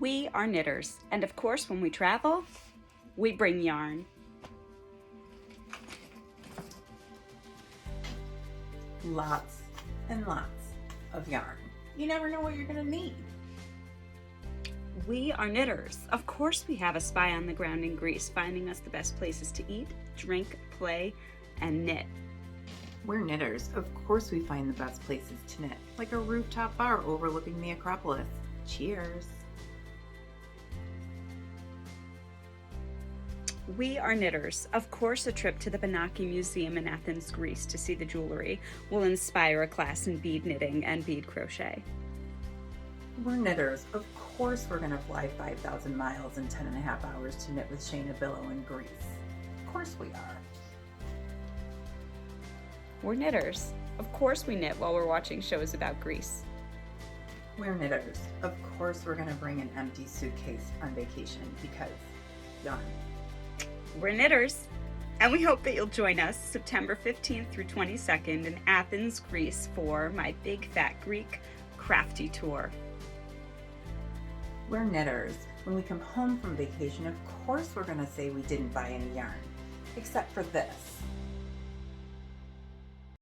We are knitters, and of course, when we travel, we bring yarn. Lots and lots of yarn. You never know what you're gonna need. We are knitters. Of course, we have a spy on the ground in Greece, finding us the best places to eat, drink, play, and knit. We're knitters. Of course we find the best places to knit, like a rooftop bar overlooking the Acropolis. Cheers. We are knitters. Of course, a trip to the Bilow Museum in Athens, Greece to see the jewelry will inspire a class in bead knitting and bead crochet. We're knitters. Of course we're gonna fly 5,000 miles in 10 and a half hours to knit with Shaina, Bilow in Greece. Of course we are. We're knitters. Of course, we knit while we're watching shows about Greece. We're knitters. Of course we're gonna bring an empty suitcase on vacation because yarn. We're knitters, and we hope that you'll join us September 15th through 22nd in Athens, Greece for my Big Fat Greek Crafty tour. We're knitters. When we come home from vacation, of course we're gonna say we didn't buy any yarn, except for this.